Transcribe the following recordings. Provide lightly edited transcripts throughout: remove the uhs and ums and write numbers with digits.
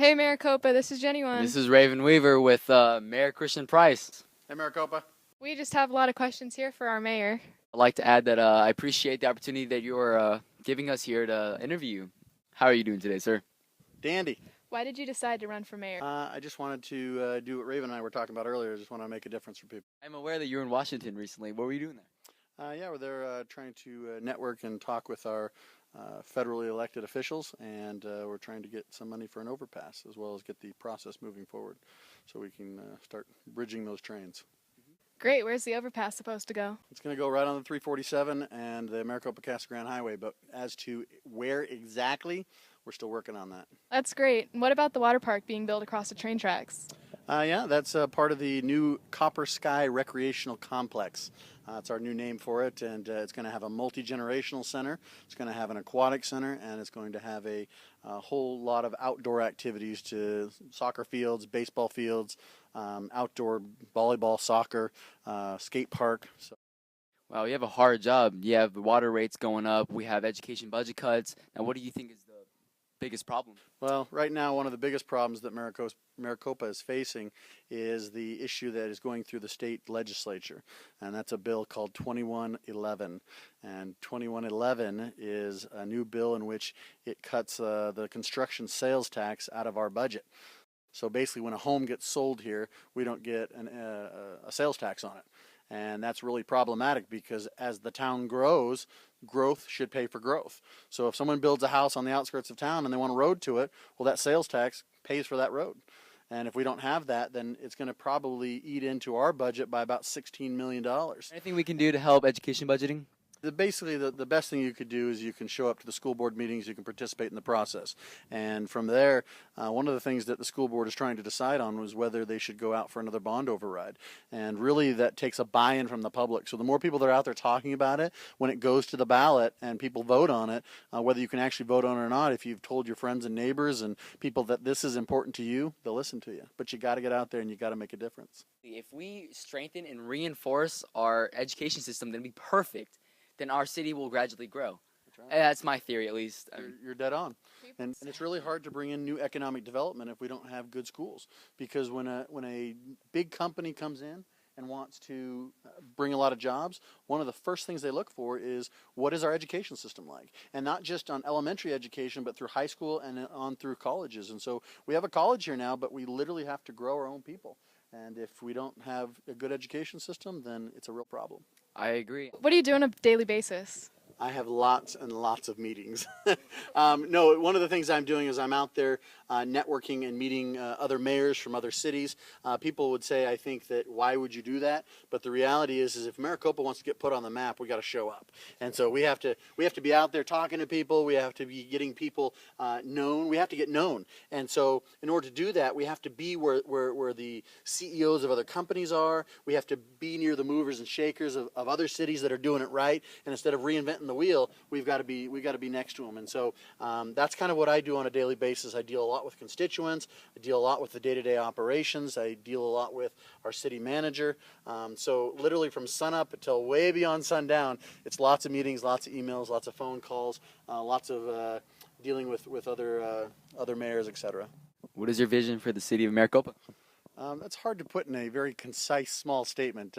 Hey Maricopa, this is Jenny This is Reyvin Weaver with Mayor Christian Price. Hey, Maricopa. We just have a lot of questions here for our mayor. I'd like to add that I appreciate the opportunity that you're giving us here to interview you. How are you doing today, sir? Dandy. Why did you decide to run for mayor? I just wanted to do what Reyvin and I were talking about earlier. I just want to make a difference for people. I'm aware that you were in Washington recently. What were you doing there? Yeah, we're there trying to network and talk with our federally elected officials, and we're trying to get some money for an overpass as well as get the process moving forward so we can start bridging those trains. Great, where's the overpass supposed to go? It's going to go right on the 347 and the Maricopa-Casa Grande Highway, but as to where exactly, we're still working on that. That's great. What about the water park being built across the train tracks? Yeah, that's part of the new Copper Sky Recreational Complex. It's our new name for it, and it's going to have a multi-generational center. It's going to have an aquatic center, and it's going to have a whole lot of outdoor activities to soccer fields, baseball fields, outdoor volleyball, soccer, skate park. So. Wow, you have a hard job. You have the water rates going up. We have education budget cuts. Now, what do you think is the biggest problem? Well, right now, one of the biggest problems that Maricopa is facing is the issue that is going through the state legislature, and that's a bill called 2111. And 2111 is a new bill in which it cuts the construction sales tax out of our budget. So basically, when a home gets sold here, we don't get a sales tax on it. And that's really problematic because as the town grows, growth should pay for growth. So if someone builds a house on the outskirts of town and they want a road to it, well, that sales tax pays for that road. And if we don't have that, then it's going to probably eat into our budget by about $16 million. Anything we can do to help education budgeting? Basically, the best thing you could do is you can show up to the school board meetings, you can participate in the process. And from there, one of the things that the school board is trying to decide on was whether they should go out for another bond override. And really, that takes a buy-in from the public. So the more people that are out there talking about it, when it goes to the ballot and people vote on it, whether you can actually vote on it or not, if you've told your friends and neighbors and people that this is important to you, they'll listen to you. But you got to get out there and you got to make a difference. If we strengthen and reinforce our education system, then it'd be perfect. Then our city will gradually grow. That's right. That's my theory, at least. You're dead on. And it's really hard to bring in new economic development if we don't have good schools. Because when a big company comes in and wants to bring a lot of jobs, one of the first things they look for is what is our education system like? And not just on elementary education, but through high school and on through colleges. And so we have a college here now, but we literally have to grow our own people. And if we don't have a good education system, then it's a real problem. I agree. What do you do on a daily basis? I have lots and lots of meetings. No, one of the things I'm doing is I'm out there networking and meeting other mayors from other cities. People would say, I think that why would you do that? But the reality is if Maricopa wants to get put on the map, we got to show up. And so we have to be out there talking to people. We have to be getting people known. We have to get known. And so in order to do that, we have to be where the CEOs of other companies are. We have to be near the movers and shakers of other cities that are doing it right. And instead of reinventing the wheel, we've got to be next to them. And so that's kind of what I do on a daily basis. I deal a lot with constituents. I deal a lot with the day-to-day operations. I deal a lot with our city manager. So literally from sunup until way beyond sundown, it's lots of meetings, lots of emails, lots of phone calls, lots of dealing with other mayors, etc. What is your vision for the city of Maricopa? That's hard to put in a very concise, small statement.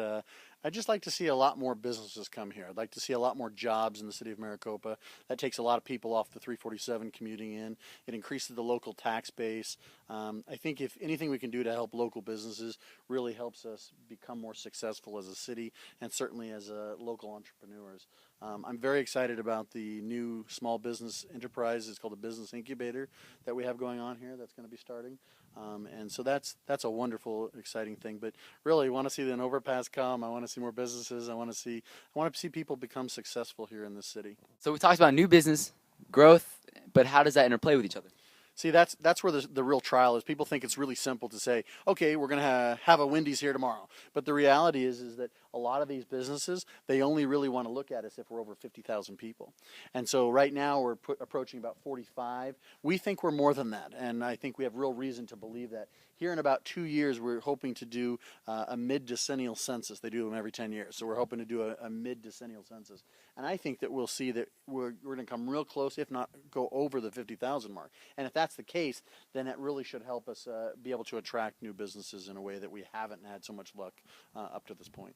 I'd just like to see a lot more businesses come here. I'd like to see a lot more jobs in the city of Maricopa. That takes a lot of people off the 347 commuting in. It increases the local tax base. I think if anything we can do to help local businesses really helps us become more successful as a city and certainly as local entrepreneurs. I'm very excited about the new small business enterprise. It's called the Business Incubator that we have going on here that's going to be starting. And so that's a wonderful, exciting thing. But really, I want to see an overpass come. I want to see more businesses. I want to see people become successful here in this city. So we talked about new business, growth, but how does that interplay with each other? See, that's where the real trial is. People think it's really simple to say, okay, we're going to have a Wendy's here tomorrow. But the reality is that a lot of these businesses, they only really want to look at us if we're over 50,000 people. And so right now we're approaching about 45. We think we're more than that. And I think we have real reason to believe that. Here in about 2 years, we're hoping to do a mid-decennial census. They do them every 10 years. So we're hoping to do a mid-decennial census. And I think that we'll see that we're going to come real close, if not go over the 50,000 mark. And if that's the case, then it really should help us be able to attract new businesses in a way that we haven't had so much luck up to this point.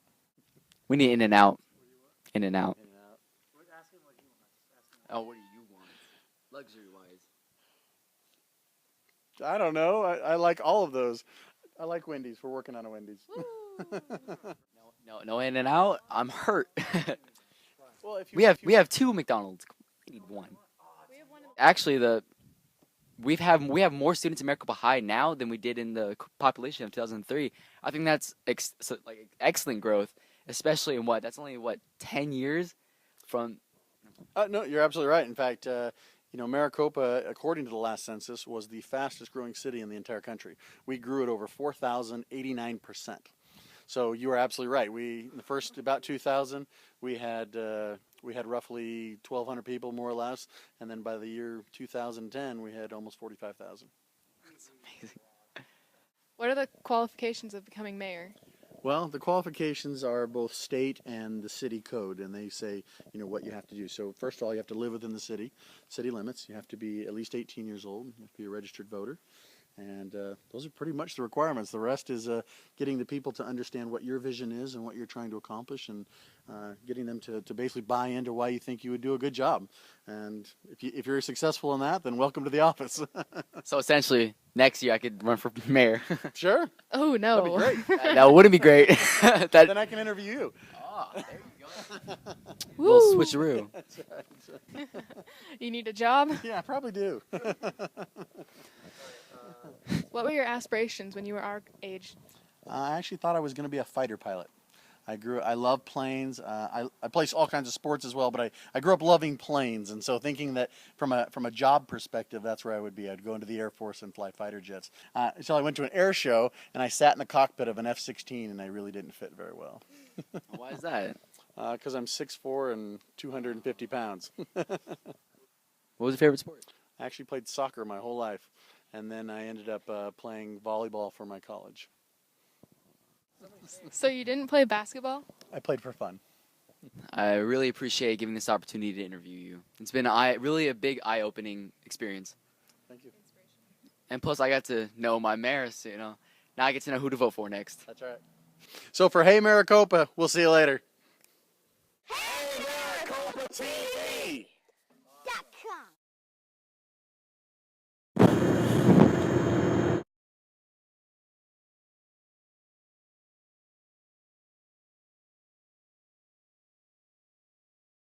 We need In and Out. In and Out. Oh, what do you want? Luxury-wise. I don't know. I like all of those. I like Wendy's. We're working on a Wendy's. No In and Out. I'm hurt. Well, if you, we have two McDonald's. We need one. Actually, we have more students in Maricopa High now than we did in the population of 2003. I think that's excellent growth, especially in that's only 10 years from. No, you're absolutely right. In fact, Maricopa, according to the last census, was the fastest growing city in the entire country. We grew at over 4,089%. So you are absolutely right. In the first about 2000, we had roughly 1,200 people, more or less, and then by the year 2010, we had almost 45,000. That's amazing. What are the qualifications of becoming mayor? Well, the qualifications are both state and the city code, and they say, what you have to do. So first of all, you have to live within the city limits. You have to be at least 18 years old. You have to be a registered voter. And those are pretty much the requirements. The rest is getting the people to understand what your vision is and what you're trying to accomplish, and getting them to basically buy into why you think you would do a good job. And if you're successful in that, then welcome to the office. So essentially, next year I could run for mayor. Sure. Oh, no. That'd be great. That wouldn't be great. Then I can interview you. Oh, there you go. Woo. Little switcheroo. That's right. You need a job? Yeah, I probably do. What were your aspirations when you were our age? I actually thought I was going to be a fighter pilot. I love planes. I play all kinds of sports as well, but I grew up loving planes, and so thinking that from a job perspective, that's where I would be. I'd go into the Air Force and fly fighter jets. So I went to an air show, and I sat in the cockpit of an F-16, and I really didn't fit very well. Why is that? Because I'm 6'4" and 250 pounds. What was your favorite sport? I actually played soccer my whole life, and then I ended up playing volleyball for my college. So you didn't play basketball? I played for fun. I really appreciate giving this opportunity to interview you. It's been really a big eye-opening experience. Thank you. And plus, I got to know my mayors, Now I get to know who to vote for next. That's right. So for Hey Maricopa, we'll see you later. Hey Maricopa TV!